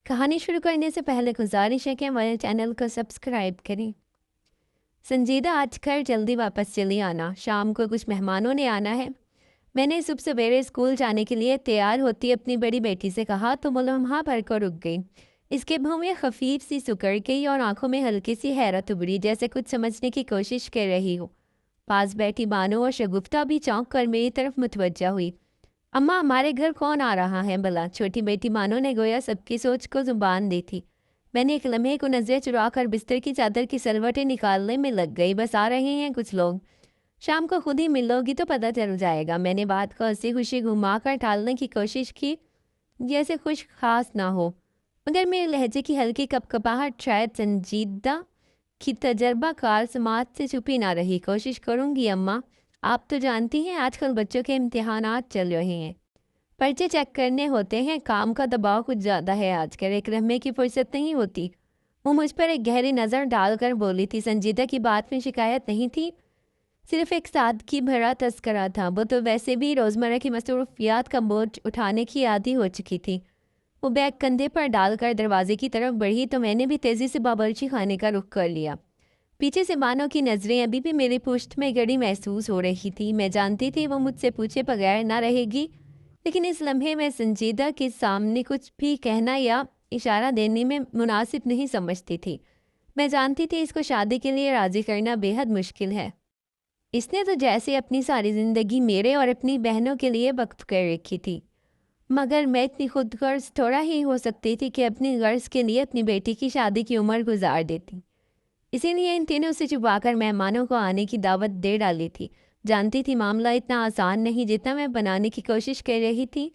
کہانی شروع کرنے سے پہلے گزارش ہے کہ ہمارے چینل کو سبسکرائب کریں۔ سنجیدہ آج گھر جلدی واپس چلی آنا، شام کو کچھ مہمانوں نے آنا ہے۔ میں نے صبح سویرے اسکول جانے کے لیے تیار ہوتی اپنی بڑی بیٹی سے کہا تو وہ لمحہ بھر کو رک گئی۔ اس کے منہ میں خفیف سی سکڑ گئی اور آنکھوں میں ہلکی سی حیرت ابھری، جیسے کچھ سمجھنے کی کوشش کر رہی ہو۔ پاس بیٹھی بانو اور شگفتہ بھی چونک کر میری طرف متوجہ ہوئی۔ اماں، ہمارے گھر کون آ رہا ہے بلا؟ چھوٹی بیٹی بانو نے گویا سب کی سوچ کو زبان دی تھی۔ میں نے ایک لمحے کو نظریں چرا کر بستر کی چادر کی سلوٹیں نکالنے میں لگ گئی۔ بس آ رہے ہیں کچھ لوگ، شام کو خود ہی ملو گی تو پتہ چل جائے گا۔ میں نے بات کو ہنسی خوشی گھما کر ٹالنے کی کوشش کی، جیسے کچھ خاص نہ ہو، مگر میرے لہجے کی ہلکی کپکپاہٹ شاید سنجیدہ کی تجربہ کار سماعت سے چھپی نہ رہی۔ کوشش کروں گی اماں، آپ تو جانتی ہیں آج کل بچوں کے امتحانات چل رہے ہیں، پرچے چیک کرنے ہوتے ہیں، کام کا دباؤ کچھ زیادہ ہے آج کل، ایک لمحے کی فرصت نہیں ہوتی۔ وہ مجھ پر ایک گہری نظر ڈال کر بولی تھی۔ سنجیدہ کی بات میں شکایت نہیں تھی، صرف ایک سادگی بھرا تذکرہ تھا۔ وہ تو ویسے بھی روزمرہ کی مصروفیات کا بوجھ اٹھانے کی عادی ہو چکی تھی۔ وہ بیگ کندھے پر ڈال کر دروازے کی طرف بڑھی تو میں نے بھی تیزی سے باورچی خانے کا رخ کر لیا۔ پیچھے سے بانو کی نظریں ابھی بھی میری پشت میں گڑی محسوس ہو رہی تھی۔ میں جانتی تھی وہ مجھ سے پوچھے بغیر نہ رہے گی، لیکن اس لمحے میں سنجیدہ کے سامنے کچھ بھی کہنا یا اشارہ دینے میں مناسب نہیں سمجھتی تھی۔ میں جانتی تھی اس کو شادی کے لیے راضی کرنا بے حد مشکل ہے۔ اس نے تو جیسے اپنی ساری زندگی میرے اور اپنی بہنوں کے لیے وقف کر رکھی تھی، مگر میں اتنی خود غرض تھوڑا ہی ہو سکتی تھی کہ اپنی غرض کے لیے اپنی بیٹی کی شادی کی عمر گزار دیتی۔ اسی لیے ان تینوں سے چھپا کر مہمانوں کو آنے کی دعوت دے ڈالی تھی۔ جانتی تھی معاملہ اتنا آسان نہیں جتنا میں بنانے کی کوشش کر رہی تھی۔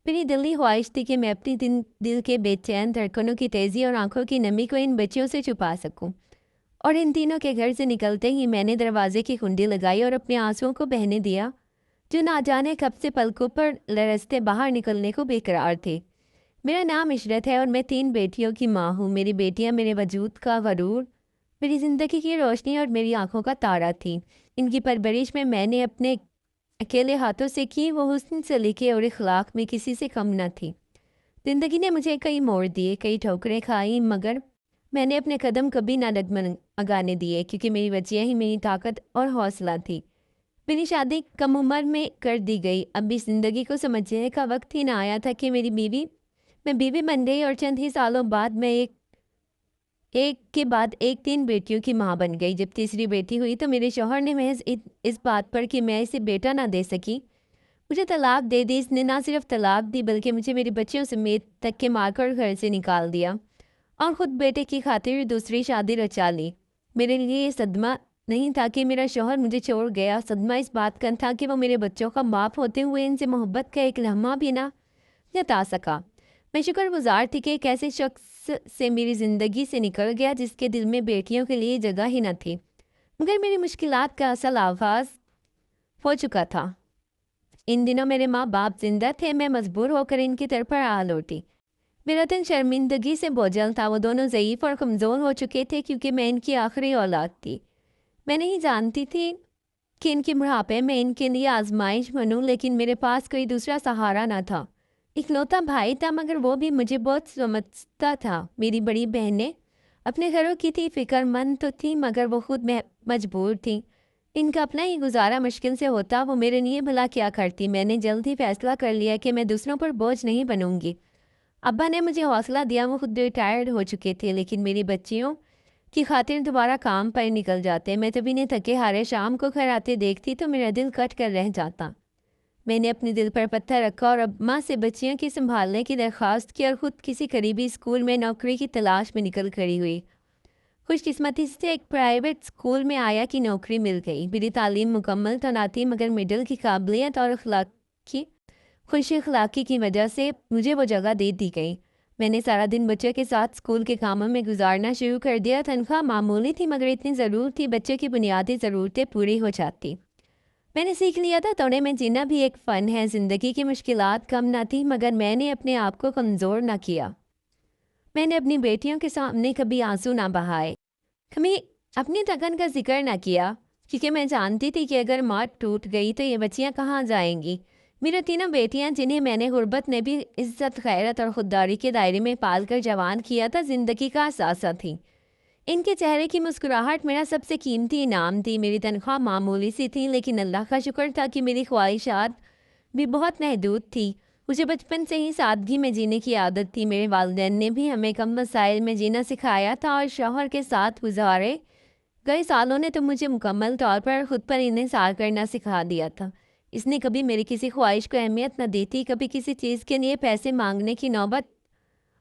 میری دلی خواہش تھی کہ میں اپنی دل کے بے چین دھڑکنوں کی تیزی اور آنکھوں کی نمی کو ان بچیوں سے چھپا سکوں۔ اور ان تینوں کے گھر سے نکلتے ہی میں نے دروازے کی کنڈی لگائی اور اپنے آنسوؤں کو بہنے دیا، جو نہ جانے کب سے پلکوں پر لرزتے باہر نکلنے کو بے قرار تھے۔ میرا نام عشرت ہے اور میں 3 بیٹیوں کی ماں ہوں۔ میری بیٹیاں میرے وجود کا غرور، میری زندگی کی روشنی اور میری آنکھوں کا تارا تھی۔ ان کی پرورش میں نے اپنے اکیلے ہاتھوں سے کی، وہ حسن سلیقے اور اخلاق میں کسی سے کم نہ تھی۔ زندگی نے مجھے کئی موڑ دیے، کئی ٹھوکریں کھائیں، مگر میں نے اپنے قدم کبھی نہ ڈگمگانے دیے، کیونکہ میری بچیاں ہی میری طاقت اور حوصلہ تھی۔ میری شادی کم عمر میں کر دی گئی۔ اب اس زندگی کو سمجھنے کا وقت ہی نہ آیا تھا کہ میں بیوی بن گئی اور چند ہی سالوں بعد میں ایک کے بعد ایک 3 بیٹیوں کی ماں بن گئی۔ جب تیسری بیٹی ہوئی تو میرے شوہر نے محض اس بات پر کہ میں اسے بیٹا نہ دے سکی، مجھے طلاق دے دی۔ اس نے نہ صرف طلاق دی بلکہ مجھے میری بچیوں سمیت تک کے مار کر گھر سے نکال دیا اور خود بیٹے کی خاطر دوسری شادی رچا لی۔ میرے لیے یہ صدمہ نہیں تھا کہ میرا شوہر مجھے چھوڑ گیا، صدمہ اس بات کا تھا کہ وہ میرے بچوں کا باپ ہوتے ہوئے ان سے محبت کا ایک لمحہ بھی نہ جتا سکا۔ میں شکر گزار تھی کہ ایک ایسے شخص سے میری زندگی سے نکل گیا جس کے دل میں بیٹیوں کے لیے جگہ ہی نہ تھی۔ مگر میری مشکلات کا اصل آغاز ہو چکا تھا۔ ان دنوں میرے ماں باپ زندہ تھے، میں مجبور ہو کر ان کی طرف پر آ لوٹی۔ میرا دل شرمندگی سے بوجھل تھا۔ وہ دونوں ضعیف اور کمزور ہو چکے تھے کیونکہ میں ان کی آخری اولاد تھی۔ میں نہیں جانتی تھی کہ ان کے بڑھاپے میں ان کے لیے آزمائش بنوں، لیکن میرے پاس کوئی دوسرا سہارا نہ تھا۔ اکلوتا بھائی تھا مگر وہ بھی مجھے بہت سمجھتا تھا۔ میری بڑی بہنیں اپنے گھروں کی تھی، فکر مند تو تھی مگر وہ خود مجبور تھیں۔ ان کا اپنا ہی گزارا مشکل سے ہوتا، وہ میرے لیے بھلا کیا کرتی۔ میں نے جلد ہی فیصلہ کر لیا کہ میں دوسروں پر بوجھ نہیں بنوں گی۔ ابا نے مجھے حوصلہ دیا، وہ خود ریٹائرڈ ہو چکے تھے، لیکن میری بچیوں کی خاطر دوبارہ کام پر نکل جاتے۔ میں تبھی نے تھکے ہارے شام کو گھر آتے دیکھتی تو میرا دل کٹ کر رہ جاتا۔ میں نے اپنے دل پر پتھر رکھا اور اماں سے بچیوں کی سنبھالنے کی درخواست کی اور خود کسی قریبی اسکول میں نوکری کی تلاش میں نکل کھڑی ہوئی۔ خوش قسمتی سے ایک پرائیویٹ اسکول میں آیا کی نوکری مل گئی۔ میری تعلیم مکمل تو نہ تھی مگر مڈل کی قابلیت اور خوش اخلاقی کی وجہ سے مجھے وہ جگہ دے دی گئی۔ میں نے سارا دن بچوں کے ساتھ اسکول کے کاموں میں گزارنا شروع کر دیا۔ تنخواہ معمولی تھی مگر اتنی ضرور تھی بچوں کی بنیادی ضرورتیں پوری ہو جاتی۔ میں نے سیکھ لیا تھا توڑے میں جینا بھی ایک فن ہے۔ زندگی کی مشکلات کم نہ تھی مگر میں نے اپنے آپ کو کمزور نہ کیا۔ میں نے اپنی بیٹیوں کے سامنے کبھی آنسو نہ بہائے، کبھی اپنی تھکن کا ذکر نہ کیا، کیونکہ میں جانتی تھی کہ اگر ماں ٹوٹ گئی تو یہ بچیاں کہاں جائیں گی۔ میرا تینوں بیٹیاں جنہیں میں نے غربت میں بھی عزت، غیرت اور خودداری کے دائرے میں پال کر جوان کیا تھا، زندگی کا اثاثہ تھیں۔ ان کے چہرے کی مسکراہٹ میرا سب سے قیمتی انعام تھی۔ میری تنخواہ معمولی سی تھی، لیکن اللہ کا شکر تھا کہ میری خواہشات بھی بہت محدود تھی۔ مجھے بچپن سے ہی سادگی میں جینے کی عادت تھی۔ میرے والدین نے بھی ہمیں کم وسائل میں جینا سکھایا تھا، اور شوہر کے ساتھ گزارے گئے سالوں نے تو مجھے مکمل طور پر خود پر انحصار کرنا سکھا دیا تھا۔ اس نے کبھی میری کسی خواہش کو اہمیت نہ دی تھی۔ کبھی کسی چیز کے لیے پیسے مانگنے کی نوبت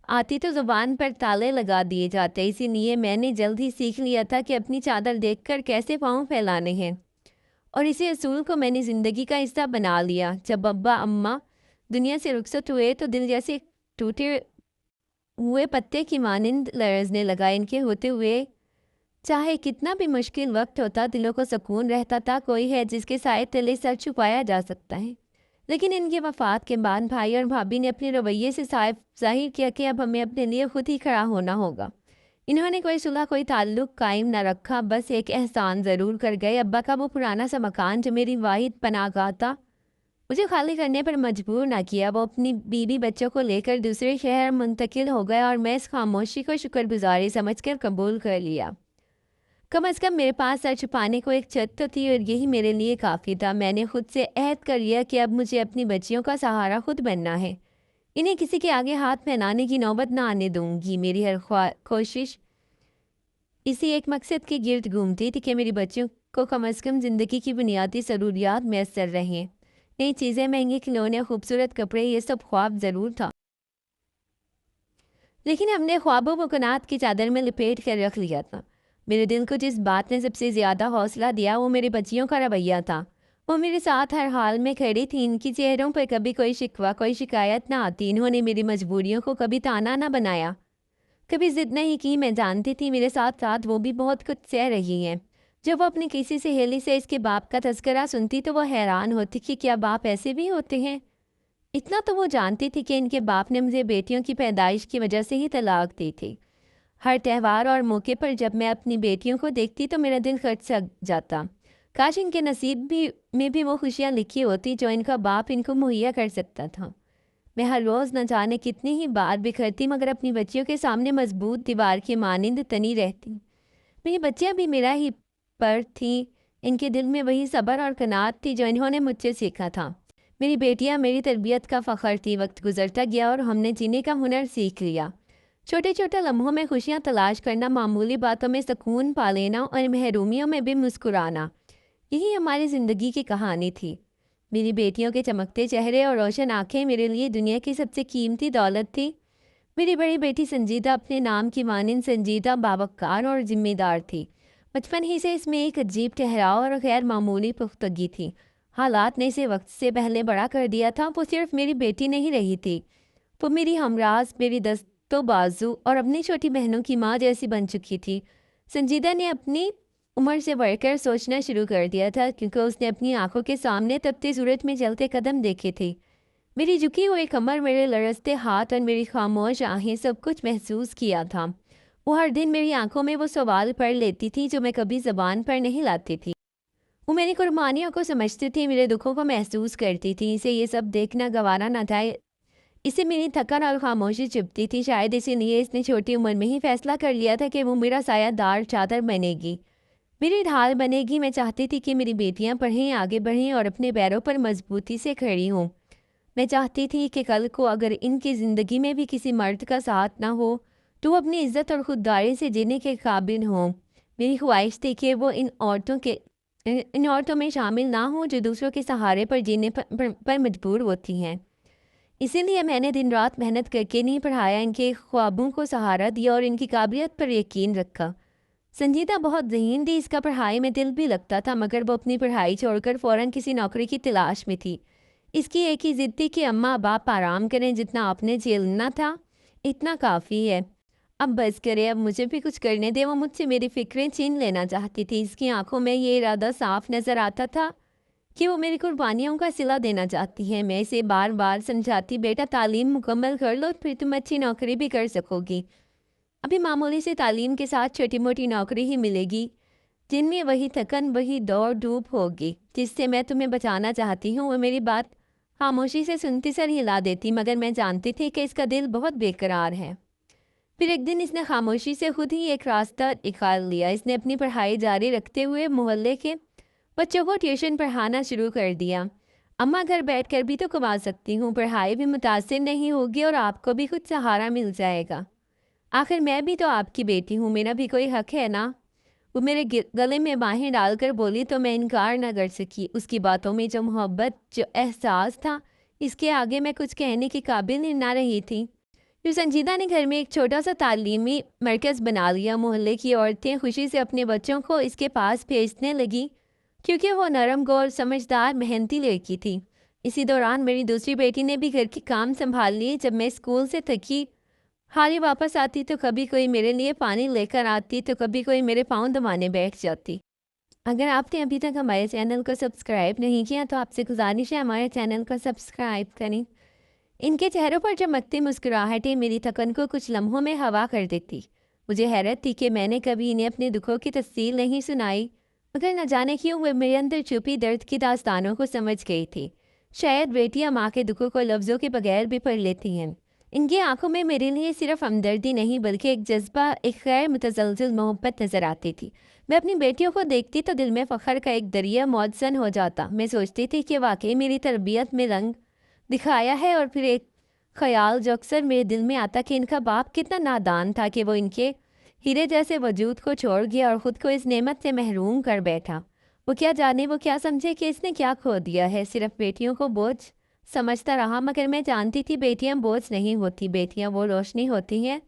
آتی تو زبان پر تالے لگا دیے جاتے۔ اسی لیے میں نے جلد ہی سیکھ لیا تھا کہ اپنی چادر دیکھ کر کیسے پاؤں پھیلانے ہیں، اور اسی اصول کو میں نے زندگی کا حصہ بنا لیا۔ جب ابا اماں دنیا سے رخصت ہوئے تو دل جیسے ٹوٹے ہوئے پتے کی مانند لرزنے لگا۔ ان کے ہوتے ہوئے چاہے کتنا بھی مشکل وقت ہوتا، دلوں کو سکون رہتا تھا۔ کوئی ہے جس کے سائے تلے سر چھپایا جا سکتا ہے۔ لیکن ان کی وفات کے بعد بھائی اور بھابھی نے اپنے رویے سے صاف ظاہر کیا کہ اب ہمیں اپنے لیے خود ہی کھڑا ہونا ہوگا۔ انہوں نے کوئی صلح، کوئی تعلق قائم نہ رکھا، بس ایک احسان ضرور کر گئے۔ ابا کا وہ پرانا سا مکان جو میری واحد پناہ گاہ تھا، مجھے خالی کرنے پر مجبور نہ کیا۔ وہ اپنی بیوی بچوں کو لے کر دوسرے شہر منتقل ہو گئے، اور میں اس خاموشی کو شکر گزاری سمجھ کر قبول کر لیا۔ کم از کم میرے پاس سر چھپانے کو ایک چھت تو تھی، اور یہی میرے لیے کافی تھا۔ میں نے خود سے عہد کر لیا کہ اب مجھے اپنی بچیوں کا سہارا خود بننا ہے۔ انہیں کسی کے آگے ہاتھ پھیلانے کی نوبت نہ آنے دوں گی۔ میری ہر کوشش اسی ایک مقصد کے گرد گھومتی تھی کہ میری بچیوں کو کم از کم زندگی کی بنیادی ضروریات میسر رہیں۔ نئی چیزیں، مہنگے کھلونے، خوبصورت کپڑے، یہ سب خواب ضرور تھا، لیکن ہم نے خوابوں کو کنات کی چادر میں لپیٹ کر رکھ لیا تھا۔ میرے دل کو جس بات نے سب سے زیادہ حوصلہ دیا وہ میری بچیوں کا رویہ تھا۔ وہ میرے ساتھ ہر حال میں کھڑی تھی۔ ان کی چہروں پر کبھی کوئی شکوہ، کوئی شکایت نہ آتی۔ انہوں نے میری مجبوریوں کو کبھی تانا نہ بنایا، کبھی ضد نہیں کی۔ میں جانتی تھی میرے ساتھ ساتھ وہ بھی بہت کچھ سہ رہی ہیں۔ جب وہ اپنی کسی سہیلی سے اس کے باپ کا تذکرہ سنتی تو وہ حیران ہوتی کہ کیا باپ ایسے بھی ہوتے ہیں۔ اتنا تو وہ جانتی تھی کہ ان کے باپ نے مجھے بیٹیوں کی پیدائش کی وجہ سے ہی طلاق دی تھی۔ ہر تہوار اور موقع پر جب میں اپنی بیٹیوں کو دیکھتی تو میرا دل خرچ جاتا۔ کاش ان کے نصیب میں بھی وہ خوشیاں لکھی ہوتی جو ان کا باپ ان کو مہیا کر سکتا تھا۔ میں ہر روز نہ جانے کتنی ہی بار بکھرتی، مگر اپنی بچیوں کے سامنے مضبوط دیوار کی مانند تنی رہتی۔ میری بچیاں بھی میرا ہی پر تھیں۔ ان کے دل میں وہی صبر اور قناعت تھی جو انہوں نے مجھ سے سیکھا تھا۔ میری بیٹیاں میری تربیت کا فخر تھی۔ وقت گزرتا گیا اور ہم نے جینے کا ہنر سیکھ لیا۔ چھوٹے چھوٹے لمحوں میں خوشیاں تلاش کرنا، معمولی باتوں میں سکون پا لینا، اور محرومیوں میں بھی مسکرانا، یہی ہماری زندگی کی کہانی تھی۔ میری بیٹیوں کے چمکتے چہرے اور روشن آنکھیں میرے لیے دنیا کی سب سے قیمتی دولت تھی۔ میری بڑی بیٹی سنجیدہ اپنے نام کی مانند سنجیدہ، باوقار اور ذمہ دار تھی۔ بچپن ہی سے اس میں ایک عجیب ٹھہراؤ اور غیر معمولی پختگی تھی۔ حالات نے اسے وقت سے پہلے بڑا کر دیا تھا۔ وہ صرف میری بیٹی نہیں رہی تھی، وہ میری ہمراز، میری دست و بازو اور اپنی چھوٹی بہنوں کی ماں جیسی بن چکی تھی۔ سنجیدہ نے اپنی عمر سے بڑھ کر سوچنا شروع کر دیا تھا، کیونکہ اس نے اپنی آنکھوں کے سامنے تپتی صورت میں چلتے قدم دیکھے تھے۔ میری جھکی ہوئی کمر، میرے لرزتے ہاتھ اور میری خاموش آنکھیں، سب کچھ محسوس کیا تھا۔ وہ ہر دن میری آنکھوں میں وہ سوال پڑھ لیتی تھی جو میں کبھی زبان پر نہیں لاتی تھی۔ وہ میری قربانیوں کو سمجھتی تھی، میرے دکھوں کو محسوس کرتی تھی۔ اسے یہ سب دیکھنا گوارا نہ تھا۔ اسے میری تھکن اور خاموشی چبھتی تھی۔ شاید اسی لیے اس نے چھوٹی عمر میں ہی فیصلہ کر لیا تھا کہ وہ میرا سایہ دار چادر بنے گی، میری ڈھال بنے گی۔ میں چاہتی تھی کہ میری بیٹیاں پڑھیں، آگے بڑھیں اور اپنے پیروں پر مضبوطی سے کھڑی ہوں۔ میں چاہتی تھی کہ کل کو اگر ان کی زندگی میں بھی کسی مرد کا ساتھ نہ ہو تو وہ اپنی عزت اور خودداری سے جینے کے قابل ہوں۔ میری خواہش تھی کہ وہ ان عورتوں میں شامل نہ ہوں جو دوسروں کے سہارے پر جینے پر مجبور ہوتی ہیں۔ اسی لیے میں نے دن رات محنت کر کے نہیں پڑھایا، ان کے خوابوں کو سہارا دیا اور ان کی قابلیت پر یقین رکھا۔ سنجیدہ بہت ذہین تھی، اس کا پڑھائی میں دل بھی لگتا تھا، مگر وہ اپنی پڑھائی چھوڑ کر فوراً کسی نوکری کی تلاش میں تھی۔ اس کی ایک ہی ضد تھی کہ اماں باپ آرام کریں، جتنا آپ نے جھیلنا تھا اتنا کافی ہے، اب بس کرے، اب مجھے بھی کچھ کرنے دے۔ وہ مجھ سے میری فکریں چھین لینا چاہتی تھی۔ اس کی آنکھوں میں یہ ارادہ صاف نظر آتا تھا کہ وہ میری قربانیوں کا صلہ دینا چاہتی ہے۔ میں اسے بار بار سمجھاتی، بیٹا تعلیم مکمل کر لو، پھر تم اچھی نوکری بھی کر سکو گی۔ ابھی معمولی سے تعلیم کے ساتھ چھوٹی موٹی نوکری ہی ملے گی جن میں وہی تھکن، وہی دوڑ دھوپ ہوگی۔ جس سے میں تمہیں بچانا چاہتی ہوں وہ میری بات خاموشی سے سنتی سر ہلا دیتی، مگر میں جانتی تھی کہ اس کا دل بہت بےقرار ہے۔ پھر ایک دن اس نے خاموشی سے خود ہی ایک راستہ نکال لیا۔ اس نے اپنی پڑھائی جاری رکھتے ہوئے محلے کے بچوں کو ٹیوشن پڑھانا شروع کر دیا۔ اماں گھر بیٹھ کر بھی تو کما سکتی ہوں، پڑھائی بھی متاثر نہیں ہوگی اور آپ کو بھی کچھ سہارا مل جائے گا۔ آخر میں بھی تو آپ کی بیٹی ہوں، میرا بھی کوئی حق ہے نا۔ وہ میرے گلے میں باہیں ڈال کر بولی تو میں انکار نہ کر سکی۔ اس کی باتوں میں جو محبت، جو احساس تھا، اس کے آگے میں کچھ کہنے کے قابل ہی نہ رہی تھی۔ جو سنجیدہ نے گھر میں ایک چھوٹا سا تعلیمی مرکز بنا لیا۔ محلے کی عورتیں خوشی سے اپنے بچوں کو اس کے پاس بھیجنے لگی کیونکہ وہ نرم گور، سمجھدار، محنتی لڑکی تھی۔ اسی دوران میری دوسری بیٹی نے بھی گھر کے کام سنبھال لیے۔ جب میں اسکول سے تھکی ہاری واپس آتی تو کبھی کوئی میرے لیے پانی لے کر آتی تو کبھی کوئی میرے پاؤں دبانے بیٹھ جاتی۔ اگر آپ نے ابھی تک ہمارے چینل کو سبسکرائب نہیں کیا تو آپ سے گزارش ہے ہمارے چینل کو سبسکرائب کریں۔ ان کے چہروں پر چمکتی مسکراہٹیں میری تھکن کو کچھ لمحوں میں ہوا کر دیتی۔ مجھے حیرت تھی کہ میں نے کبھی انہیں اپنے دکھوں کی تفصیل نہیں سنائی، مگر نہ جانے کیوں وہ میرے اندر چھپی درد کی داستانوں کو سمجھ گئی تھی۔ شاید بیٹیاں ماں کے دکھوں کو لفظوں کے بغیر بھی پڑھ لیتی ہیں۔ ان کی آنکھوں میں میرے لیے صرف ہمدردی نہیں بلکہ ایک جذبہ، ایک غیر متزلزل محبت نظر آتی تھی۔ میں اپنی بیٹیوں کو دیکھتی تو دل میں فخر کا ایک دریا موجزن ہو جاتا۔ میں سوچتی تھی کہ واقعی میری تربیت میں رنگ دکھایا ہے، اور پھر ایک خیال جو اکثر میرے دل میں آتا کہ ان کا باپ کتنا نادان تھا کہ وہ ان کے ہیرے جیسے وجود کو چھوڑ گیا اور خود کو اس نعمت سے محروم کر بیٹھا۔ وہ کیا جانے، وہ کیا سمجھے کہ اس نے کیا کھو دیا ہے۔ صرف بیٹیوں کو بوجھ سمجھتا رہا، مگر میں جانتی تھی بیٹیاں بوجھ نہیں ہوتی، بیٹیاں وہ روشنی ہوتی ہیں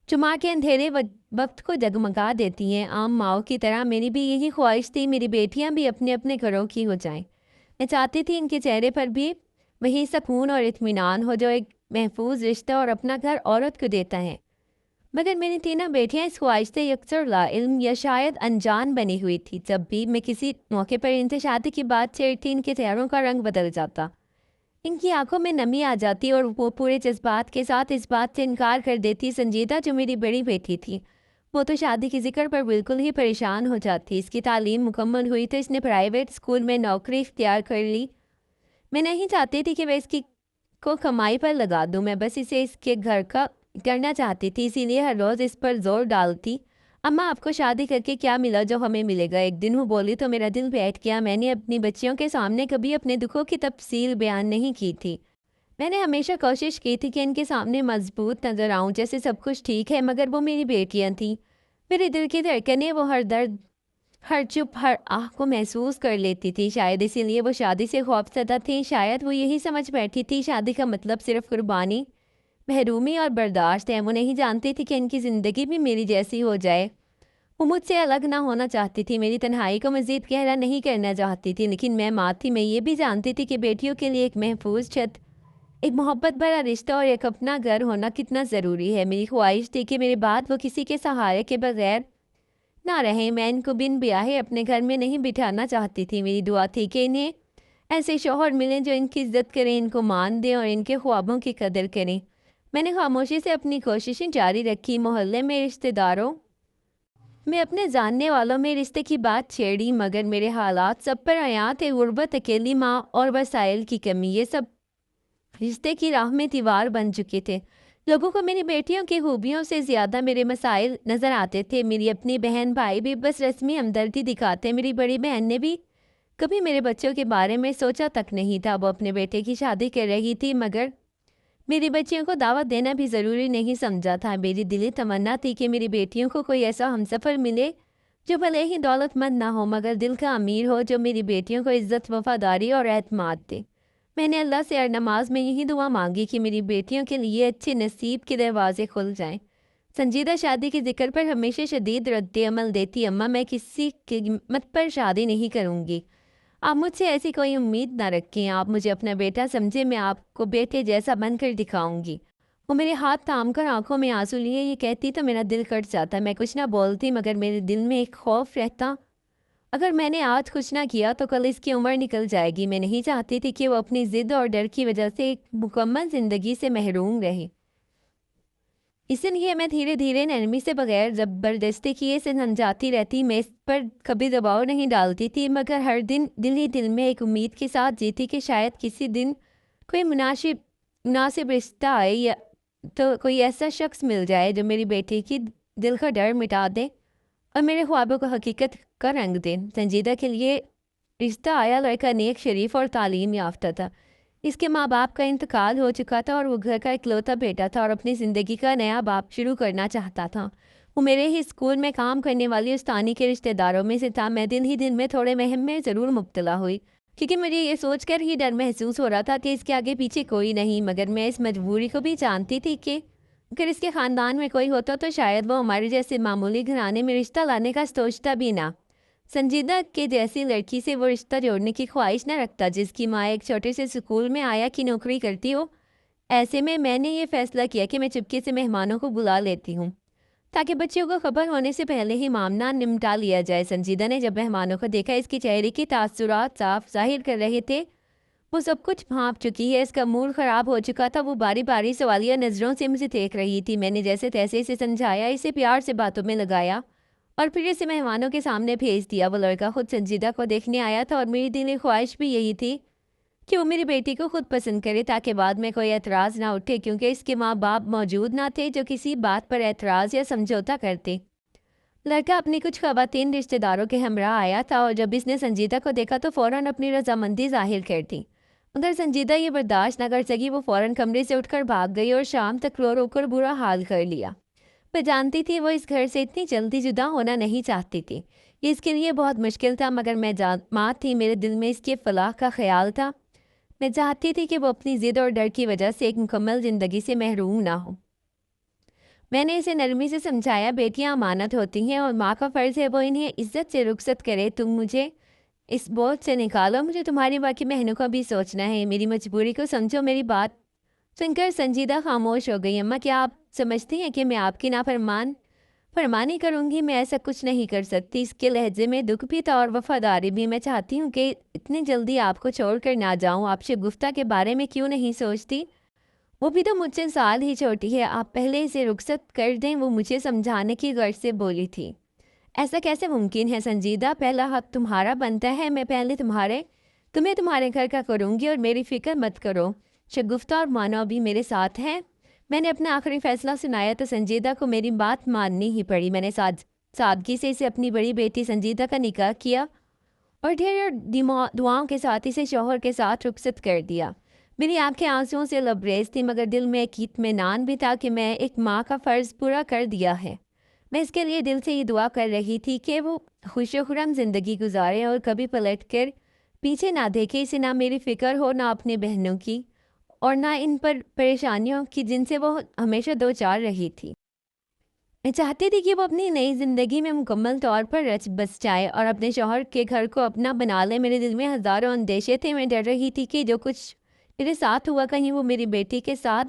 جو ماں کے اندھیرے وقت کو جگمگا دیتی ہیں۔ عام ماؤں کی طرح میری بھی یہی خواہش تھی، میری بیٹیاں بھی اپنے اپنے گھروں کی ہو جائیں۔ میں چاہتی تھی ان کے چہرے پر بھی وہی سکون اور اطمینان ہو جو ایک محفوظ رشتہ اور اپنا گھر عورت کو دیتا ہے۔ مگر میری تینوں بیٹیاں اس خواہش سے یکسر لا علم یا شاید انجان بنی ہوئی تھی۔ جب بھی میں کسی موقع پر ان سے شادی کی بات چھیڑتی ان کے چہروں کا رنگ بدل جاتا، ان کی آنکھوں میں نمی آ جاتی اور وہ پورے جذبات کے ساتھ اس بات سے انکار کر دیتی۔ سنجیدہ جو میری بڑی بیٹی تھی وہ تو شادی کے ذکر پر بالکل ہی پریشان ہو جاتی۔ اس کی تعلیم مکمل ہوئی تو اس نے پرائیویٹ اسکول میں نوکری اختیار کر لی۔ میں نہیں چاہتی تھی کہ میں اس کی کو کمائی پر لگا دوں، میں بس اسے اس کے گھر کا کرنا چاہتی تھی، اسی لیے ہر روز اس پر زور ڈالتی۔ اماں آپ کو شادی کر کے کیا ملا جو ہمیں ملے گا؟ ایک دن وہ بولی تو میرا دل بیٹھ گیا۔ میں نے اپنی بچیوں کے سامنے کبھی اپنے دکھوں کی تفصیل بیان نہیں کی تھی۔ میں نے ہمیشہ کوشش کی تھی کہ ان کے سامنے مضبوط نظر آؤں، جیسے سب کچھ ٹھیک ہے، مگر وہ میری بیٹیاں تھیں۔ میرے دل کی دھڑکنیں وہ ہر درد، ہر چپ، ہر آہ کو محسوس کر لیتی تھی۔ شاید اسی لیے وہ شادی سے خوف زدہ تھی، شاید وہ یہی سمجھ بیٹھی تھی شادی کا مطلب صرف قربانی، محرومی اور برداشت ہے۔ وہ نہیں جانتی تھی کہ ان کی زندگی بھی میری جیسی ہو جائے۔ وہ مجھ سے الگ نہ ہونا چاہتی تھی، میری تنہائی کو مزید گہرا نہیں کرنا چاہتی تھی، لیکن میں ماں تھی، میں یہ بھی جانتی تھی کہ بیٹیوں کے لیے ایک محفوظ چھت، ایک محبت بھرا رشتہ اور ایک اپنا گھر ہونا کتنا ضروری ہے۔ میری خواہش تھی کہ میرے بعد وہ کسی کے سہارے کے بغیر نہ رہیں۔ میں ان کو بن بیاہے اپنے گھر میں نہیں بٹھانا چاہتی تھی۔ میری دعا تھی کہ انہیں ایسے شوہر ملیں جو ان کی عزت کریں، ان کو مان دیں اور ان کے خوابوں کی قدر کریں۔ میں نے خاموشی سے اپنی کوششیں جاری رکھی، محلے میں، رشتہ داروں میں، اپنے جاننے والوں میں رشتے کی بات چھیڑی، مگر میرے حالات سب پر عیاں تھے۔ غربت، اکیلی ماں اور وسائل کی کمی، یہ سب رشتے کی راہ میں دیوار بن چکے تھے۔ لوگوں کو میری بیٹیوں کی خوبیوں سے زیادہ میرے مسائل نظر آتے تھے۔ میری اپنی بہن بھائی بھی بس رسمی ہمدردی دکھاتے۔ میری بڑی بہن نے بھی کبھی میرے بچوں کے بارے میں سوچا تک نہیں تھا۔ وہ اپنے بیٹے کی شادی کر رہی تھی، مگر میری بچیوں کو دعوت دینا بھی ضروری نہیں سمجھا تھا۔ میری دلی تمنا تھی کہ میری بیٹیوں کو کوئی ایسا ہمسفر ملے جو بھلے ہی دولت مند نہ ہو مگر دل کا امیر ہو، جو میری بیٹیوں کو عزت، وفاداری اور اعتماد دے۔ میں نے اللہ سے ہر نماز میں یہی دعا مانگی کہ میری بیٹیوں کے لیے اچھے نصیب کے دروازے کھل جائیں۔ سنجیدہ شادی کے ذکر پر ہمیشہ شدید رد عمل دیتی، اماں میں کسی قیمت پر شادی نہیں کروں گی۔ آپ مجھ سے ایسی کوئی امید نہ رکھیں، آپ مجھے اپنا بیٹا سمجھے، میں آپ کو بیٹے جیسا بن کر دکھاؤں گی۔ وہ میرے ہاتھ تھام کر آنکھوں میں آنسو لیے یہ کہتی تو میرا دل کٹ جاتا۔ میں کچھ نہ بولتی، مگر میرے دل میں ایک خوف رہتا، اگر میں نے آج کچھ نہ کیا تو کل اس کی عمر نکل جائے گی۔ میں نہیں چاہتی تھی کہ وہ اپنی ضد اور ڈر کی وجہ سے ایک مکمل زندگی سے محروم رہے۔ اس لیے میں دھیرے دھیرے نرمی سے، بغیر زبردستی کیے سے سمجھاتی رہتی۔ میں اس پر کبھی دباؤ نہیں ڈالتی تھی، مگر ہر دن دل ہی دل میں ایک امید کے ساتھ جیتی کہ شاید کسی دن کوئی مناسب رشتہ آئے یا تو کوئی ایسا شخص مل جائے جو میری بیٹی کی دل کا ڈر مٹا دے اور میرے خوابوں کو حقیقت کا رنگ دے۔ سنجیدہ کے لیے رشتہ آیا لڑکا نیک، شریف اور تعلیم یافتہ تھا۔ اس کے ماں باپ کا انتقال ہو چکا تھا اور وہ گھر کا اکلوتا بیٹا تھا اور اپنی زندگی کا نیا باب شروع کرنا چاہتا تھا۔ وہ میرے ہی اسکول میں کام کرنے والی استانی کے رشتہ داروں میں سے تھا۔ میں دن ہی دن میں تھوڑے مہم میں ضرور مبتلا ہوئی، کیونکہ مجھے یہ سوچ کر ہی ڈر محسوس ہو رہا تھا کہ اس کے آگے پیچھے کوئی نہیں، مگر میں اس مجبوری کو بھی جانتی تھی کہ اگر اس کے خاندان میں کوئی ہوتا تو شاید وہ ہمارے جیسے معمولی گھرانے میں رشتہ لانے کا سوچتا بھی نہ۔ سنجیدہ کے جیسی لڑکی سے وہ رشتہ جوڑنے کی خواہش نہ رکھتا جس کی ماں ایک چھوٹے سے اسکول میں آیا کی نوکری کرتی ہو۔ ایسے میں نے یہ فیصلہ کیا کہ میں چپکے سے مہمانوں کو بلا لیتی ہوں تاکہ بچیوں کو خبر ہونے سے پہلے ہی معاملہ نمٹا لیا جائے۔ سنجیدہ نے جب مہمانوں کو دیکھا، اس کی چہرے کی تاثرات صاف ظاہر کر رہے تھے وہ سب کچھ بھانپ چکی ہے، اس کا موڈ خراب ہو چکا تھا۔ وہ باری باری سوالیہ نظروں سے مجھے دیکھ رہی تھی۔ میں نے جیسے تیسے اسے سمجھایا، اسے پیار سے باتوں میں لگایا اور پھر اسے مہمانوں کے سامنے بھیج دیا۔ وہ لڑکا خود سنجیدہ کو دیکھنے آیا تھا اور میری دلی خواہش بھی یہی تھی کہ وہ میری بیٹی کو خود پسند کرے تاکہ بعد میں کوئی اعتراض نہ اٹھے، کیونکہ اس کے ماں باپ موجود نہ تھے جو کسی بات پر اعتراض یا سمجھوتا کرتے۔ لڑکا اپنی کچھ خواتین رشتہ داروں کے ہمراہ آیا تھا اور جب اس نے سنجیدہ کو دیکھا تو فوراً اپنی رضامندی ظاہر کر دی۔ مگر سنجیدہ یہ برداشت نہ کر سکی، وہ فوراً کمرے سے اٹھ کر بھاگ گئی اور شام تک رو رو کر برا حال کر لیا۔ میں جانتی تھی وہ اس گھر سے اتنی جلدی جدا ہونا نہیں چاہتی تھی، یہ اس کے لیے بہت مشکل تھا، مگر میں ماں تھی، میرے دل میں اس کے فلاح کا خیال تھا۔ میں چاہتی تھی کہ وہ اپنی ضد اور ڈر کی وجہ سے ایک مکمل زندگی سے محروم نہ ہو۔ میں نے اسے نرمی سے سمجھایا، بیٹیاں امانت ہوتی ہیں اور ماں کا فرض ہے وہ انہیں عزت سے رخصت کرے۔ تم مجھے اس بوجھ سے نکالو، مجھے تمہاری باقی بہنوں کا بھی سوچنا ہے، میری مجبوری کو سمجھو۔ میری بات سن کر سنجیدہ خاموش ہو گئی۔ اماں، کیا آپ سمجھتی ہیں کہ میں آپ کی فرمانی کروں گی؟ میں ایسا کچھ نہیں کر سکتی۔ اس کے لہجے میں دکھ بھی تھا اور وفاداری بھی۔ میں چاہتی ہوں کہ اتنی جلدی آپ کو چھوڑ کر نہ جاؤں۔ آپ شگفتہ کے بارے میں کیوں نہیں سوچتی؟ وہ بھی تو مجھ سے سال ہی چھوٹی ہے، آپ پہلے اسے رخصت کر دیں، وہ مجھے سمجھانے کی غرض سے بولی تھی۔ ایسا کیسے ممکن ہے سنجیدہ؟ پہلا حق تمہارا بنتا ہے، میں پہلے تمہیں تمہارے گھر کا کروں گی اور میری فکر مت کرو۔ شگفتہ اور مانو بھی میرے ساتھ ہیں۔ میں نے اپنا آخری فیصلہ سنایا تو سنجیدہ کو میری بات ماننی ہی پڑی۔ میں نے سادگی سے اسے اپنی بڑی بیٹی سنجیدہ کا نکاح کیا اور ڈھیر دعاؤں کے ساتھ اسے شوہر کے ساتھ رخصت کر دیا۔ میری آنکھیں آنسوؤں سے لبریز تھیں، مگر دل میں ایک اطمینان بھی تھا کہ میں ایک ماں کا فرض پورا کر دیا ہے۔ میں اس کے لیے دل سے یہ دعا کر رہی تھی کہ وہ خوش و خرم زندگی گزارے اور کبھی پلٹ کر پیچھے نہ دیکھے، اسے نہ میری فکر ہو، نہ اپنے بہنوں کی اور نہ ان پر پریشانیوں کی جن سے وہ ہمیشہ دو چار رہی تھی۔ میں چاہتی تھی کہ وہ اپنی نئی زندگی میں مکمل طور پر رچ بس جائے اور اپنے شوہر کے گھر کو اپنا بنا لے۔ میرے دل میں ہزاروں اندیشے تھے، میں ڈر رہی تھی کہ جو کچھ میرے ساتھ ہوا کہیں وہ میری بیٹی کے ساتھ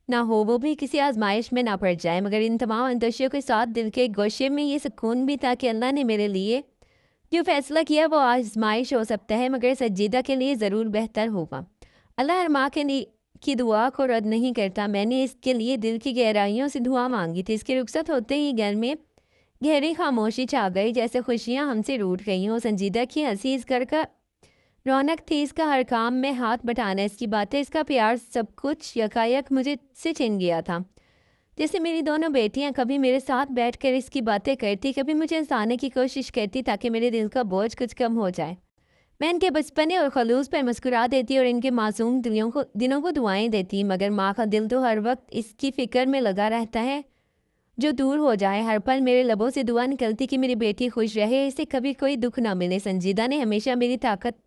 نہ ہو، وہ بھی کسی آزمائش میں نہ پڑ جائے۔ مگر ان تمام اندیشوں کے ساتھ دل کے گوشے میں یہ سکون بھی تھا کہ اللہ نے میرے لیے جو فیصلہ کیا وہ آزمائش ہو سکتا ہے، مگر سنجیدہ کے لیے ضرور بہتر ہوگا۔ اللہ ہر ماں کی دعا کو رد نہیں کرتا۔ میں نے اس کے لیے دل کی گہرائیوں سے دعا مانگی تھی۔ اس کی رخصت ہوتے ہی گھر میں گہری خاموشی چھا گئی، جیسے خوشیاں ہم سے روٹ گئی ہوں۔ سنجیدہ کی ہنسی اس گھر کا رونق تھی، اس کا ہر کام میں ہاتھ بٹانا، اس کی باتیں، اس کا پیار، سب کچھ یکایک مجھے سے چھن گیا تھا۔ جیسے میری دونوں بیٹیاں کبھی میرے ساتھ بیٹھ کر اس کی باتیں کرتی، کبھی مجھے ہنسانے کی کوشش کرتی تاکہ میرے دل کا بوجھ کچھ کم ہو جائے۔ میں ان کے بچپنے اور خلوص پر مسکرا دیتی اور ان کے معصوم دلوں کو دعائیں دیتی، مگر ماں کا دل تو ہر وقت اس کی فکر میں لگا رہتا ہے جو دور ہو جائے۔ ہر پل میرے لبوں سے دعا نکلتی کہ میری بیٹی خوش رہے، اسے کبھی کوئی دکھ نہ ملے۔ سنجیدہ نے ہمیشہ میری طاقت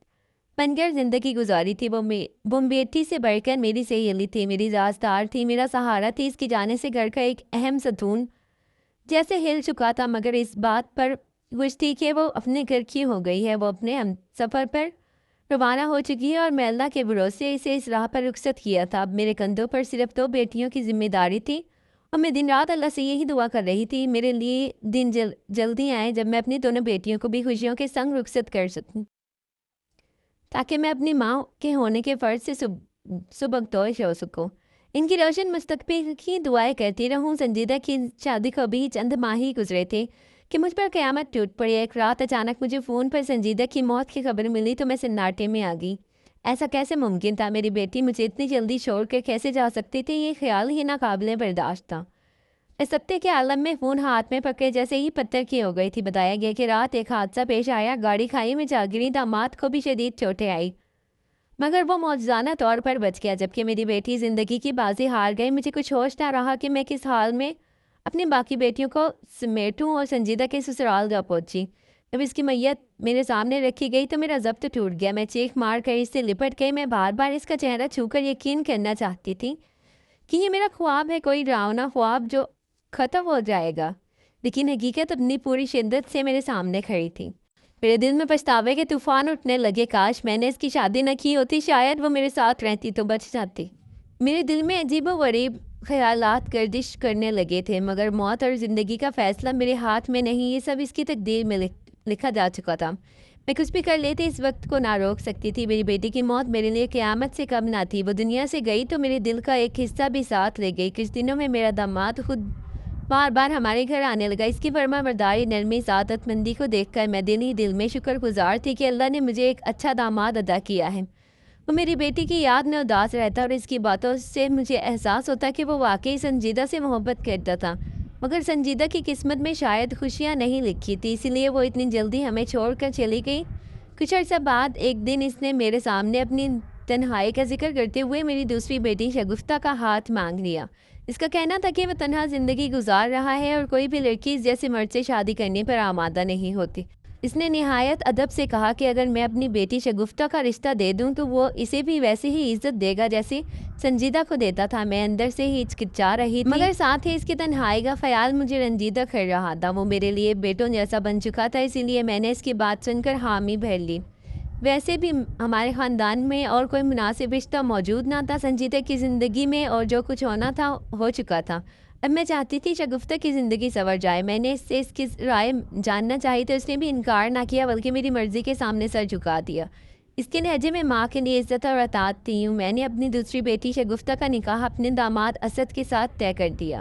بن کر زندگی گزاری تھی۔ وہ بیٹی سے بڑھ کر میری سہیلی تھی، میری رازدار تھی، میرا سہارا تھی۔ اس کی جانے سے گھر کا ایک اہم ستون جیسے ہل چکا تھا، مگر اس بات پر خوش تھی کہ وہ اپنے گھر کی ہو گئی ہے، وہ اپنے ہم سفر پر روانہ ہو چکی ہے اور میں اللہ کے بھروسے اسے اس راہ پر رخصت کیا تھا۔ اب میرے کندھوں پر صرف 2 بیٹیوں کی ذمہ داری تھی اور میں دن رات اللہ سے یہی دعا کر رہی تھی میرے لیے دن جلدی آئے جب میں اپنی دونوں بیٹیوں کو بھی خوشیوں کے سنگ رخصت کر سکوں، تاکہ میں اپنی ماں کے ہونے کے فرض سے سبکدوش ہو سکوں، ان کی روشن مستقبل کی دعائیں کرتی رہوں۔ سنجیدہ کی شادی کو بھی چند ماہ ہی گزرے تھے کہ مجھ پر قیامت ٹوٹ پڑی۔ ایک رات اچانک مجھے فون پر سنجیدہ کی موت کی خبر ملی تو میں سناٹے میں آ گئی۔ ایسا کیسے ممکن تھا؟ میری بیٹی مجھے اتنی جلدی چھوڑ کر کیسے جا سکتی تھی؟ یہ خیال ہی ناقابل برداشت تھا۔ اس سکتے کے عالم میں فون ہاتھ میں پکڑے جیسے ہی پتھر کی ہو گئی تھی۔ بتایا گیا کہ رات ایک حادثہ پیش آیا، گاڑی کھائی میں جا گری، داماد کو بھی شدید چوٹیں آئی، مگر وہ معجزانہ طور پر بچ گیا، جبکہ میری بیٹی زندگی کی بازی ہار گئی۔ مجھے کچھ ہوش نہ رہا کہ میں کس حال میں اپنی باقی بیٹیوں کو سمیٹوں اور سنجیدہ کے سسرال جا پہنچی۔ جب اس کی میت میرے سامنے رکھی گئی تو میرا ضبط ٹوٹ گیا۔ میں چیخ مار کر اس سے لپٹ گئی۔ میں بار بار اس کا چہرہ چھو کر یقین کرنا چاہتی تھی کہ یہ میرا خواب ہے، کوئی ڈراؤنا خواب جو ختم ہو جائے گا، لیکن حقیقت اپنی پوری شدت سے میرے سامنے کھڑی تھی۔ میرے دل میں پچھتاوے کے طوفان اٹھنے لگے۔ کاش میں نے اس کی شادی نہ کی ہوتی، شاید وہ میرے ساتھ رہتی تو بچ جاتی۔ میرے دل میں عجیب و غریب خیالات گردش کرنے لگے تھے، مگر موت اور زندگی کا فیصلہ میرے ہاتھ میں نہیں، یہ سب اس کی تقدیر میں لکھا جا چکا تھا۔ میں کچھ بھی کر لیتی اس وقت کو نہ روک سکتی تھی۔ میری بیٹی کی موت میرے لیے قیامت سے کم نہ تھی۔ وہ دنیا سے گئی تو میرے دل کا ایک حصہ بھی ساتھ لے گئی۔ کچھ دنوں میں میرا داماد خود بار بار ہمارے گھر آنے لگا۔ اس کی فرما برداری، نرمی، سعادت مندی کو دیکھ کر میں دل ہی دل میں شکر گزار تھی کہ اللہ نے مجھے ایک اچھا داماد عطا کیا ہے۔ وہ میری بیٹی کی یاد میں اداس رہتا اور اس کی باتوں سے مجھے احساس ہوتا کہ وہ واقعی سنجیدہ سے محبت کرتا تھا، مگر سنجیدہ کی قسمت میں شاید خوشیاں نہیں لکھی تھی، اسی لیے وہ اتنی جلدی ہمیں چھوڑ کر چلی گئی۔ کچھ عرصہ بعد ایک دن اس نے میرے سامنے اپنی تنہائی کا ذکر کرتے ہوئے میری دوسری بیٹی شگفتہ کا ہاتھ مانگ لیا۔ اس کا کہنا تھا کہ وہ تنہا زندگی گزار رہا ہے اور کوئی بھی لڑکی اس جیسے مرد سے شادی کرنے پر آمادہ نہیں ہوتی۔ اس نے نہایت ادب سے کہا کہ اگر میں اپنی بیٹی شگفتہ کا رشتہ دے دوں تو وہ اسے بھی ویسے ہی عزت دے گا جیسے سنجیدہ کو دیتا تھا۔ میں اندر سے ہی ہچکچا رہی تھی، مگر ساتھ ہی اس کی تنہائی کا خیال مجھے رنجیدہ کر رہا تھا۔ وہ میرے لیے بیٹوں جیسا بن چکا تھا، اسی لیے میں نے اس کی بات سن کر حامی بھر لی۔ ویسے بھی ہمارے خاندان میں اور کوئی مناسب رشتہ موجود نہ تھا۔ سنجیدہ کی زندگی میں اور جو کچھ ہونا تھا ہو چکا تھا۔ اب میں چاہتی تھی شگفتہ کی زندگی سنور جائے۔ میں نے اس سے اس کی رائے جاننا چاہی تو اس نے بھی انکار نہ کیا، بلکہ میری مرضی کے سامنے سر جھکا دیا۔ اس کے لہجے میں ماں کے لیے عزت اور اطاعت تھی۔ میں نے اپنی دوسری بیٹی شگفتہ کا نکاح اپنے داماد اسد کے ساتھ طے کر دیا۔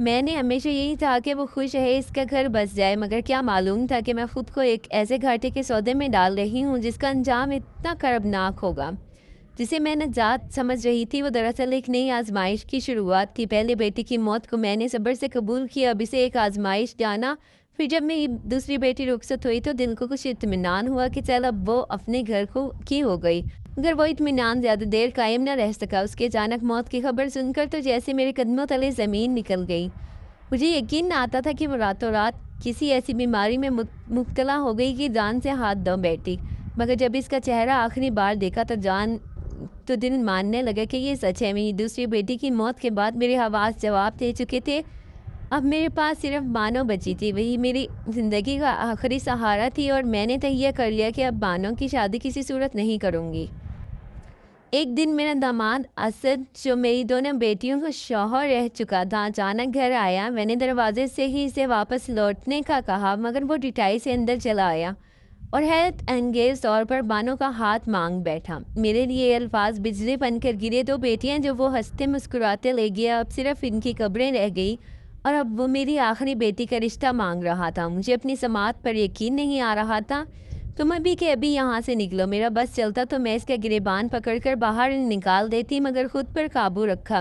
میں نے ہمیشہ یہی چاہا کہ وہ خوش رہے، اس کا گھر بس جائے، مگر کیا معلوم تھا کہ میں خود کو ایک ایسے گھاٹے کے سودے میں ڈال رہی ہوں جس کا انجام اتنا کربناک ہوگا۔ جسے میں نجات سمجھ رہی تھی وہ دراصل ایک نئی آزمائش کی شروعات تھی۔ پہلے بیٹی کی موت کو میں نے صبر سے قبول کیا، اب اسے ایک آزمائش جانا۔ پھر جب میری دوسری بیٹی رخصت ہوئی تو دل کو کچھ اطمینان ہوا کہ چل اب وہ اپنے گھر کی ہو گئی، مگر وہ اطمینان زیادہ دیر قائم نہ رہ سکا۔ اس کے اچانک موت کی خبر سن کر تو جیسے میرے قدموں تلے زمین نکل گئی۔ مجھے یقین نہ آتا تھا کہ وہ راتوں رات کسی ایسی بیماری میں مبتلا ہو گئی کہ جان سے ہاتھ دھو بیٹھی، مگر جب اس کا چہرہ آخری بار دیکھا تو دل ماننے لگا کہ یہ سچ ہے۔ میری دوسری بیٹی کی موت کے بعد میرے حواس جواب دے چکے تھے۔ اب میرے پاس صرف بانو بچی تھی، وہی میری زندگی کا آخری سہارا تھی، اور میں نے تہیہ کر لیا کہ اب بانو کی شادی کسی صورت نہیں کروں گی۔ ایک دن میرا داماد اسد جو میری دونوں بیٹیوں کا شوہر رہ چکا تھا اچانک گھر آیا۔ میں نے دروازے سے ہی اسے واپس لوٹنے کا کہا، مگر وہ ڈٹائی سے اندر چلا آیا اور حیرت انگیز طور پر بانو کا ہاتھ مانگ بیٹھا۔ میرے لیے یہ الفاظ بجلی بن کر گرے۔ دو بیٹیاں جو وہ ہنستے مسکراتے لے گیا، اب صرف ان کی قبریں رہ گئی، اور اب وہ میری آخری بیٹی کا رشتہ مانگ رہا تھا۔ مجھے اپنی سماعت پر یقین نہیں آ رہا تھا۔ تم ابھی کہ ابھی یہاں سے نکلو۔ میرا بس چلتا تو میں اس کا گریبان پکڑ کر باہر نکال دیتی، مگر خود پر قابو رکھا۔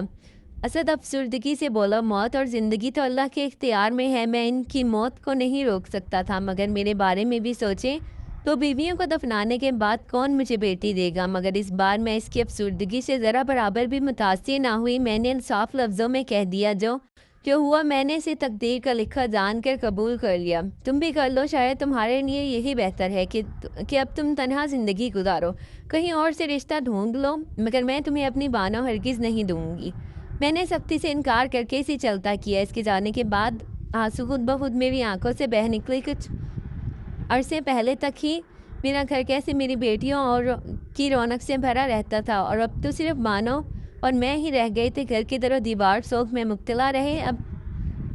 اسد افسردگی سے بولا، موت اور زندگی تو اللہ کے اختیار میں ہے، میں ان کی موت کو نہیں روک سکتا تھا، مگر میرے بارے میں بھی سوچیں تو بیویوں کو دفنانے کے بعد کون مجھے بیٹی دے گا؟ مگر اس بار میں اس کی افسردگی سے ذرا برابر بھی متاثر نہ ہوئی۔ میں نے صاف لفظوں میں کہہ دیا، جو ہوا میں نے اسے تقدیر کا لکھا جان کر قبول کر لیا۔ تم بھی کر لو، شاید تمہارے لیے یہی بہتر ہے کہ اب تم تنہا زندگی گزارو، کہیں اور سے رشتہ ڈھونڈ لو، مگر میں تمہیں اپنی بانو ہرگز نہیں دوں گی۔ میں نے سختی سے انکار کر کے اسے چلتا کیا۔ اس کے جانے کے بعد آنسو خود بخود میری آنکھوں سے بہہ نکلے۔ کچھ عرصے پہلے تک ہی میرا گھر کیسے میری بیٹیوں اور کی رونق سے بھرا رہتا تھا، اور اب تو صرف بانو اور میں ہی رہ گئے تھے۔ گھر کی طرح دیوار سوگ میں مبتلا رہے۔ اب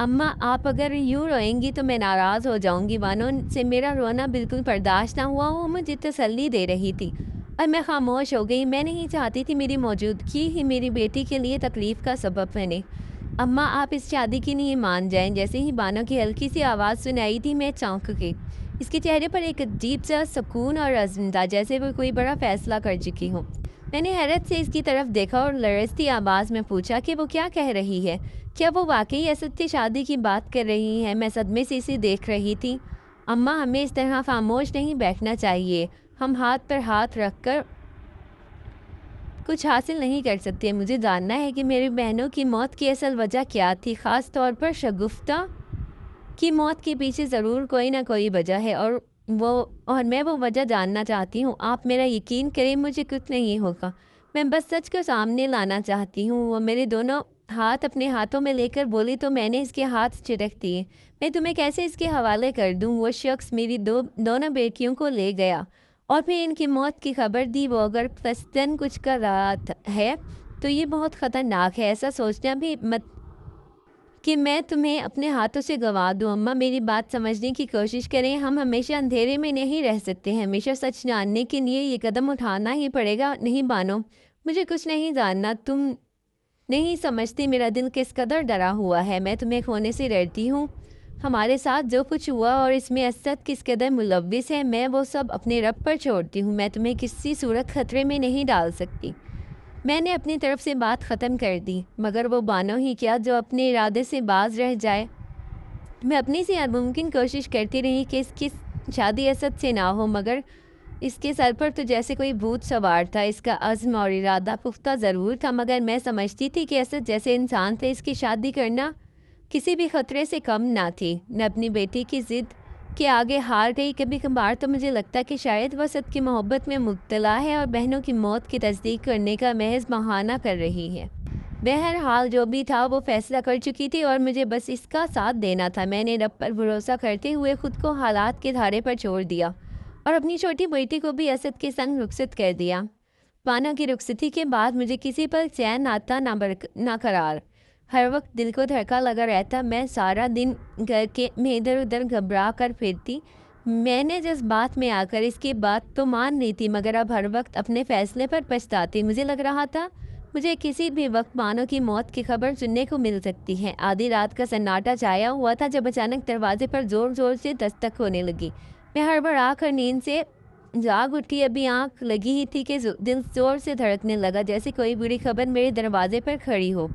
اماں آپ اگر یوں روئیں گی تو میں ناراض ہو جاؤں گی۔ بانو سے میرا رونا بالکل برداشت نہ ہوا۔ وہ مجھے تسلی دے رہی تھی اور میں خاموش ہو گئی۔ میں نہیں چاہتی تھی میری موجودگی ہی میری بیٹی کے لیے تکلیف کا سبب بنے۔ اماں آپ اس شادی کی نہیں مان جائیں۔ جیسے ہی بانو کی ہلکی سی آواز سنائی تھی میں چونک گئی۔ اس کے چہرے پر ایک عجیب سا سکون اور عزم تھا، جیسے وہ کوئی بڑا فیصلہ کر چکی ہوں۔ میں نے حیرت سے اس کی طرف دیکھا اور لرزتی آواز میں پوچھا کہ وہ کیا کہہ رہی ہے؟ کیا وہ واقعی اسد کی شادی کی بات کر رہی ہے؟ میں صدمے سے اسے دیکھ رہی تھی۔ اماں، ہمیں اس طرح خاموش نہیں بیٹھنا چاہیے۔ ہم ہاتھ پر ہاتھ رکھ کر کچھ حاصل نہیں کر سکتے۔ مجھے جاننا ہے کہ میری بہنوں کی موت کی اصل وجہ کیا تھی، خاص طور پر شگفتہ کی موت کے پیچھے ضرور کوئی نہ کوئی وجہ ہے، اور میں وہ وجہ جاننا چاہتی ہوں۔ آپ میرا یقین کریں، مجھے کچھ نہیں ہوگا۔ میں بس سچ کو سامنے لانا چاہتی ہوں۔ وہ میرے دونوں ہاتھ اپنے ہاتھوں میں لے کر بولی تو میں نے اس کے ہاتھ چھٹک دیے۔ میں تمہیں کیسے اس کے حوالے کر دوں؟ وہ شخص میری دونوں بیٹیوں کو لے گیا اور پھر ان کی موت کی خبر دی۔ وہ اگر قصداً کچھ کر رہا ہے تو یہ بہت خطرناک ہے۔ ایسا سوچنا بھی مت کہ میں تمہیں اپنے ہاتھوں سے گنوا دوں۔ اماں، میری بات سمجھنے کی کوشش کریں۔ ہم ہمیشہ اندھیرے میں نہیں رہ سکتے ہیں۔ ہمیشہ سچ جاننے کے لیے یہ قدم اٹھانا ہی پڑے گا۔ نہیں بانو، مجھے کچھ نہیں جاننا۔ تم نہیں سمجھتی میرا دل کس قدر ڈرا ہوا ہے۔ میں تمہیں کھونے سے ڈرتی ہوں۔ ہمارے ساتھ جو کچھ ہوا اور اس میں اسد کس قدر ملوث ہے، میں وہ سب اپنے رب پر چھوڑتی ہوں۔ میں تمہیں کسی صورت خطرے میں نہیں ڈال سکتی۔ میں نے اپنی طرف سے بات ختم کر دی، مگر وہ بانو ہی کیا جو اپنے ارادے سے باز رہ جائے۔ میں اپنی سے ہر ممکن کوشش کرتی رہی کہ اس کی شادی اسد سے نہ ہو، مگر اس کے سر پر تو جیسے کوئی بھوت سوار تھا۔ اس کا عزم اور ارادہ پختہ ضرور تھا، مگر میں سمجھتی تھی کہ اسد جیسے انسان سے اس کی شادی کرنا کسی بھی خطرے سے کم نہ تھی۔ میں اپنی بیٹی کی ضد کے آگے ہار گئی۔ کبھی کبھار تو مجھے لگتا کہ شاید وہ اسد کی محبت میں مبتلا ہے اور بہنوں کی موت کی تصدیق کرنے کا محض بہانہ کر رہی ہے۔ بہرحال جو بھی تھا وہ فیصلہ کر چکی تھی اور مجھے بس اس کا ساتھ دینا تھا۔ میں نے رب پر بھروسہ کرتے ہوئے خود کو حالات کے دھارے پر چھوڑ دیا اور اپنی چھوٹی بیٹی کو بھی اسد کے سنگ رخصت کر دیا۔ بانو کی رخصتی کے بعد مجھے کسی پر چین آتا نہ قرار۔ ہر وقت دل کو دھڑکا لگا رہتا۔ میں سارا دن گھر کے میں ادھر ادھر گھبرا کر پھرتی۔ میں نے جس بات میں آ کر اس کی بات تو مان لی تھی، مگر اب ہر وقت اپنے فیصلے پر پچھتاتی۔ مجھے لگ رہا تھا مجھے کسی بھی وقت بانو کی موت کی خبر سننے کو مل سکتی ہے۔ آدھی رات کا سناٹا چھایا ہوا تھا جب اچانک دروازے پر زور زور سے دستک ہونے لگی۔ میں ہڑبڑا کر نیند سے جاگ اٹھی۔ ابھی آنکھ لگی ہی تھی کہ دل زور سے دھڑکنے لگا، جیسے کوئی بری خبر میرے دروازے پر کھڑی ہو۔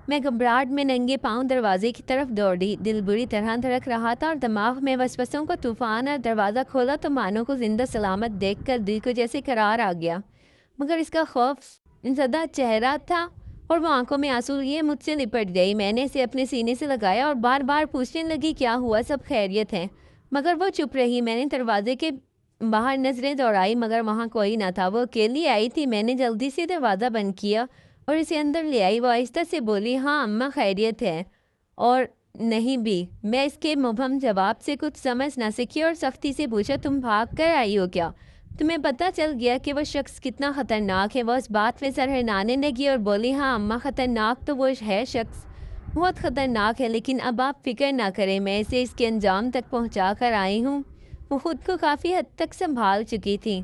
میں گھبراہٹ میں ننگے پاؤں دروازے کی طرف دوڑی۔ دل بری طرح دھڑک رہا تھا اور دماغ میں وسوسوں کو طوفان، اور دروازہ کھولا تو بانو کو زندہ سلامت دیکھ کر دل کو جیسے قرار آ گیا، مگر اس کا خوف زدہ چہرہ تھا اور وہ آنکھوں میں آنسو لیے مجھ سے لپٹ گئی۔ میں نے اسے اپنے سینے سے لگایا اور بار بار پوچھنے لگی کیا ہوا، سب خیریت ہے؟ مگر وہ چپ رہی۔ میں نے دروازے کے باہر نظریں دوڑائی، مگر وہاں کوئی نہ تھا۔ وہ اکیلی آئی تھی۔ میں نے جلدی سے دروازہ بند کیا اور اسے اندر لے آئی۔ وہ آہستہ سے بولی، ہاں اماں، خیریت ہے اور نہیں بھی۔ میں اس کے مبہم جواب سے کچھ سمجھ نہ سکی اور سختی سے پوچھا، تم بھاگ کر آئی ہو کیا؟ تمہیں پتہ چل گیا کہ وہ شخص کتنا خطرناک ہے؟ وہ اس بات میں سر ہلانے لگی اور بولی، ہاں اماں، خطرناک تو وہ ہے، شخص بہت خطرناک ہے، لیکن اب آپ فکر نہ کریں، میں اسے اس کے انجام تک پہنچا کر آئی ہوں۔ وہ خود کو کافی حد تک سنبھال چکی تھی۔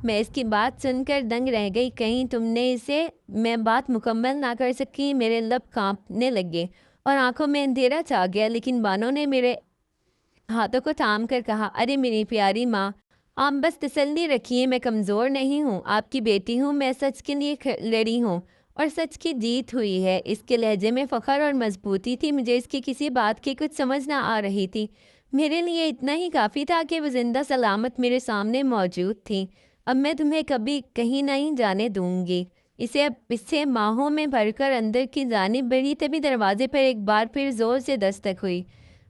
میں اس کی بات سن کر دنگ رہ گئی۔ کہیں تم نے اسے؟ میں بات مکمل نہ کر سکی۔ میرے لب کانپنے لگے اور آنکھوں میں اندھیرا چھا گیا، لیکن بانو نے میرے ہاتھوں کو تھام کر کہا، ارے میری پیاری ماں، آپ بس تسلی رکھیے، میں کمزور نہیں ہوں، آپ کی بیٹی ہوں، میں سچ کے لیے لڑی ہوں اور سچ کی جیت ہوئی ہے۔ اس کے لہجے میں فخر اور مضبوطی تھی۔ مجھے اس کی کسی بات کی کچھ سمجھ نہ آ رہی تھی۔ میرے لیے اتنا ہی کافی تھا کہ وہ زندہ سلامت میرے سامنے موجود تھی۔ اب میں تمہیں کبھی کہیں نہیں جانے دوں گی۔ اس سے ماہوں میں بھر کر اندر کی جانب بڑھی، تبھی دروازے پر ایک بار پھر زور سے دستک ہوئی۔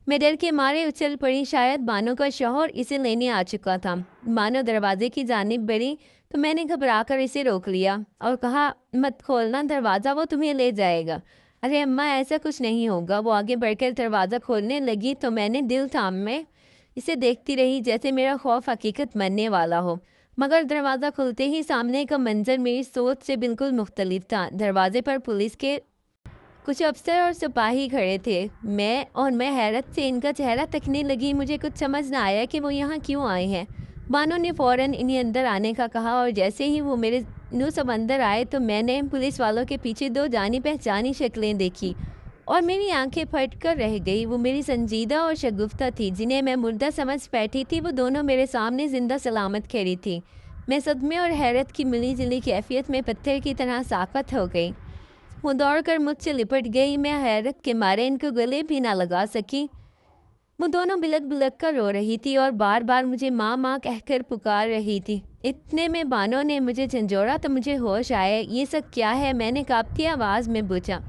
میں ڈر کے مارے اچھل پڑی۔ شاید بانو کا شوہر اسے لینے آ چکا تھا۔ بانو دروازے کی جانب بڑھی تو میں نے گھبرا کر اسے روک لیا اور کہا، مت کھولنا دروازہ، وہ تمہیں لے جائے گا۔ ارے اماں، ایسا کچھ نہیں ہوگا۔ وہ آگے بڑھ کر دروازہ کھولنے لگی تو میں نے دل تھام میں اسے دیکھتی رہی، جیسے میرا خوف حقیقت بننے والا ہو۔ مگر دروازہ کھلتے ہی سامنے کا منظر میری سوچ سے بالکل مختلف تھا۔ دروازے پر پولیس کے کچھ افسر اور سپاہی کھڑے تھے۔ میں حیرت سے ان کا چہرہ تکنے لگی۔ مجھے کچھ سمجھ نہ آیا کہ وہ یہاں کیوں آئے ہیں۔ بانو نے فوراً انہیں اندر آنے کا کہا اور جیسے ہی وہ سب اندر آئے تو میں نے پولیس والوں کے پیچھے دو جانی پہچانی شکلیں دیکھی۔ اور میری آنکھیں پھٹ کر رہ گئی۔ وہ میری سنجیدہ اور شگفتہ تھی جنہیں میں مردہ سمجھ بیٹھی تھی، وہ دونوں میرے سامنے زندہ سلامت کھڑی تھی۔ میں صدمے اور حیرت کی ملی جلی کیفیت میں پتھر کی طرح ساکت ہو گئی۔ وہ دوڑ کر مجھ سے لپٹ گئی، میں حیرت کے مارے ان کو گلے بھی نہ لگا سکی۔ وہ دونوں بلک بلک کر رو رہی تھی اور بار بار مجھے ماں ماں کہہ کر پکار رہی تھی۔ اتنے میں بانو نے مجھے جھنجھوڑا تو مجھے ہوش آئے۔ یہ سب کیا ہے؟ میں نے کانپتی آواز میں پوچھا۔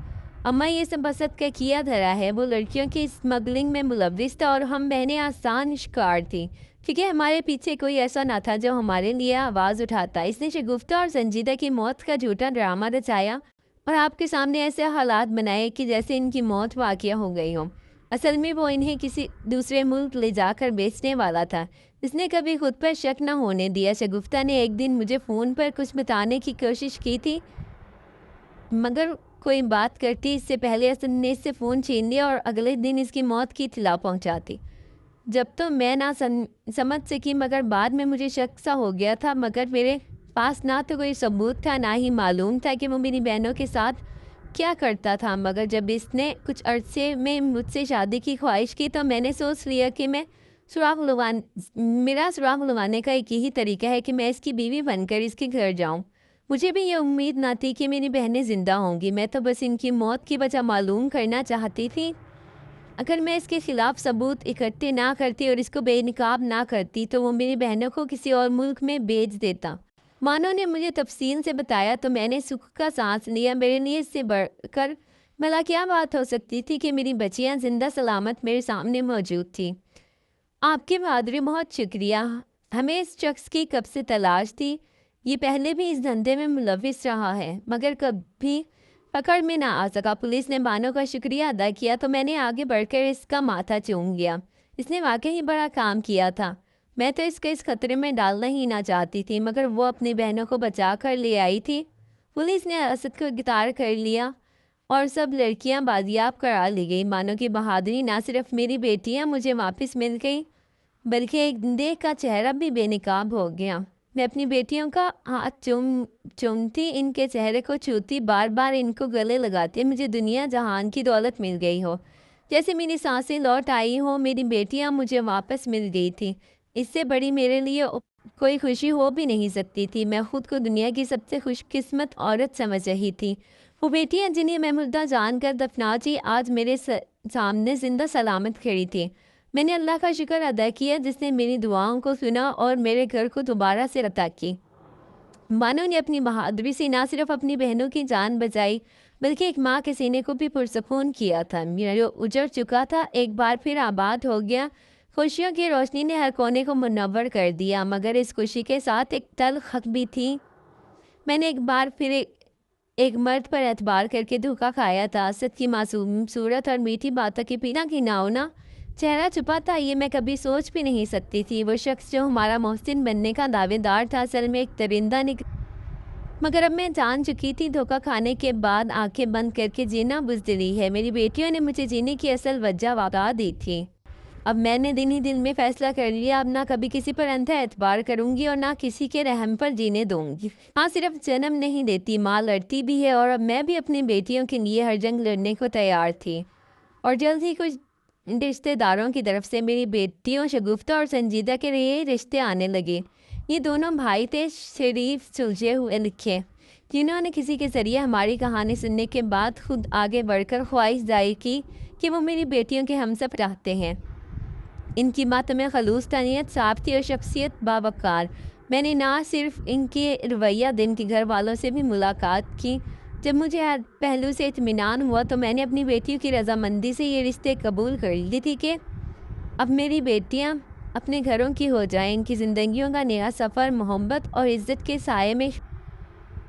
اماں، یہ سب بسط کا کیا دھرا ہے۔ وہ لڑکیوں کی اسمگلنگ میں ملوث تھا اور ہم بہنیں آسان شکار تھیں، کیونکہ ہمارے پیچھے کوئی ایسا نہ تھا جو ہمارے لیے آواز اٹھاتا۔ اس نے شگفتہ اور سنجیدہ کی موت کا جھوٹا ڈرامہ رچایا اور آپ کے سامنے ایسے حالات بنائے کہ جیسے ان کی موت واقعہ ہو گئی ہو۔ اصل میں وہ انہیں کسی دوسرے ملک لے جا کر بیچنے والا تھا۔ اس نے کبھی خود پر شک نہ ہونے دیا۔ شگفتہ نے ایک دن مجھے فون پر کچھ بتانے کی کوشش کی تھی، مگر کوئی بات کرتی اس سے پہلے اسد نے اس سے فون چھین لیا اور اگلے دن اس کی موت کی اطلاع پہنچاتی۔ جب تو میں نہ سمجھ سکی، مگر بعد میں مجھے شک سا ہو گیا تھا، مگر میرے پاس نہ تو کوئی ثبوت تھا نہ ہی معلوم تھا کہ وہ میری بہنوں کے ساتھ کیا کرتا تھا۔ مگر جب اس نے کچھ عرصے میں مجھ سے شادی کی خواہش کی تو میں نے سوچ لیا کہ میرا سراغ لگانے کا ایک ہی طریقہ ہے کہ میں اس کی بیوی بن کر اس کے گھر جاؤں۔ مجھے بھی یہ امید نہ تھی کہ میری بہنیں زندہ ہوں گی، میں تو بس ان کی موت کی وجہ معلوم کرنا چاہتی تھی۔ اگر میں اس کے خلاف ثبوت اکٹھے نہ کرتی اور اس کو بے نقاب نہ کرتی تو وہ میری بہنوں کو کسی اور ملک میں بیچ دیتا۔ مانو نے مجھے تفصیل سے بتایا تو میں نے سکھ کا سانس لیا۔ میرے لیے اس سے بڑھ کر بھلا کیا بات ہو سکتی تھی کہ میری بچیاں زندہ سلامت میرے سامنے موجود تھی۔ آپ کی بہادری، بہت شکریہ۔ ہمیں اس شخص کی کب سے تلاش تھی۔ یہ پہلے بھی اس دھندے میں ملوث رہا ہے، مگر کبھی پکڑ میں نہ آ سکا۔ پولیس نے بانو کا شکریہ ادا کیا تو میں نے آگے بڑھ کر اس کا ماتھا چوم گیا۔ اس نے واقعی بڑا کام کیا تھا۔ میں تو اس کو اس خطرے میں ڈالنا ہی نہ چاہتی تھی، مگر وہ اپنی بہنوں کو بچا کر لے آئی تھی۔ پولیس نے اسد کو گرفتار کر لیا اور سب لڑکیاں بازیاب کرا لی گئی۔ بانو کی بہادری، نہ صرف میری بیٹیاں مجھے واپس مل گئی بلکہ ایک دیکھ کا چہرہ بھی بے نقاب ہو گیا۔ میں اپنی بیٹیوں کا ہاتھ چومتی، ان کے چہرے کو چھوتی، بار بار ان کو گلے لگاتی۔ مجھے دنیا جہان کی دولت مل گئی ہو، جیسے میری سانسیں لوٹ آئی ہوں۔ میری بیٹیاں مجھے واپس مل گئی تھی۔ اس سے بڑی میرے لیے کوئی خوشی ہو بھی نہیں سکتی تھی۔ میں خود کو دنیا کی سب سے خوش قسمت عورت سمجھ رہی تھی۔ وہ بیٹیاں جنہیں میں مردہ جان کر دفناتی آج میرے سامنے زندہ سلامت کھڑی تھی۔ میں نے اللہ کا شکر ادا کیا جس نے میری دعاؤں کو سنا اور میرے گھر کو دوبارہ سے رتا کی۔ بانو نے اپنی بہادری سے نہ صرف اپنی بہنوں کی جان بچائی بلکہ ایک ماں کے سینے کو بھی پرسکون کیا تھا۔ میرا جو اجڑ چکا تھا ایک بار پھر آباد ہو گیا۔ خوشیوں کی روشنی نے ہر کونے کو منور کر دیا، مگر اس خوشی کے ساتھ ایک تلخ حق بھی تھی۔ میں نے ایک بار پھر ایک مرد پر اعتبار کر کے دھوکا کھایا تھا۔ اسد کی معصوم صورت اور میٹھی باتوں کے پینا کی ناؤنا چہرہ چھپا تھا، یہ میں کبھی سوچ بھی نہیں سکتی تھی۔ وہ شخص جو ہمارا محسن بننے کا دعوے دار تھا اصل میں ایک درندہ مگر اب میں جان چکی تھی دھوکا کھانے کے بعد آنکھیں بند کر کے جینا بزدلی ہے۔ میری بیٹیوں نے مجھے جینے کی اصل وجہ بتا دی تھی۔ اب میں نے دن ہی دل میں فیصلہ کر لیا، اب نہ کبھی کسی پر اندھا اعتبار کروں گی اور نہ کسی کے رحم پر جینے دوں گی۔ ماں صرف جنم نہیں دیتی، ماں لڑتی بھی ہے، اور اب میں بھی اپنی بیٹیوں کے لیے ہر جنگ لڑنے کو تیار تھی۔ اور جلد ہی کچھ رشتہ داروں کی طرف سے میری بیٹیوں شگفتہ اور سنجیدہ کے لیے رشتے آنے لگے۔ یہ دونوں بھائی تھے، شریف سلجھے ہوئے لکھے، جنہوں نے کسی کے ذریعے ہماری کہانی سننے کے بعد خود آگے بڑھ کر خواہش ظاہر کی کہ وہ میری بیٹیوں کے ہمسفر چاہتے ہیں۔ ان کی باتوں میں خلوص تھا، نیت صاف تھی اور شخصیت باوقار۔ میں نے نہ صرف ان کے رویہ دن کے گھر والوں سے بھی ملاقات کی۔ جب مجھے ہر پہلو سے اطمینان ہوا تو میں نے اپنی بیٹیوں کی رضامندی سے یہ رشتے قبول کر لی تھی کہ اب میری بیٹیاں اپنے گھروں کی ہو جائیں، ان کی زندگیوں کا نیا سفر محبت اور عزت کے سائے میں،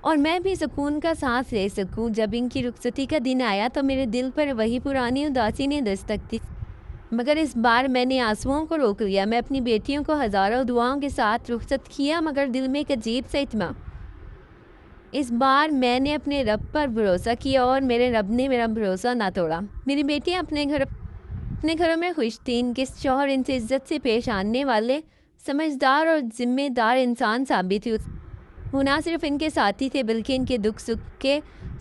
اور میں بھی سکون کا سانس لے سکوں۔ جب ان کی رخصتی کا دن آیا تو میرے دل پر وہی پرانی اداسی نے دستک دی، مگر اس بار میں نے آنسوؤں کو روک لیا۔ میں اپنی بیٹیوں کو ہزاروں دعاؤں کے ساتھ رخصت کیا، مگر دل میں ایک عجیب سا اطمینان۔ اس بار میں نے اپنے رب پر بھروسہ کیا اور میرے رب نے میرا بھروسہ نہ توڑا۔ میری بیٹیاں اپنے گھروں میں خوش تھیں۔ ان کے شوہر ان سے عزت سے پیش آنے والے سمجھدار اور ذمہ دار انسان ثابت ہوئے۔ وہ نہ صرف ان کے ساتھی تھے بلکہ ان کے دکھ سکھ کے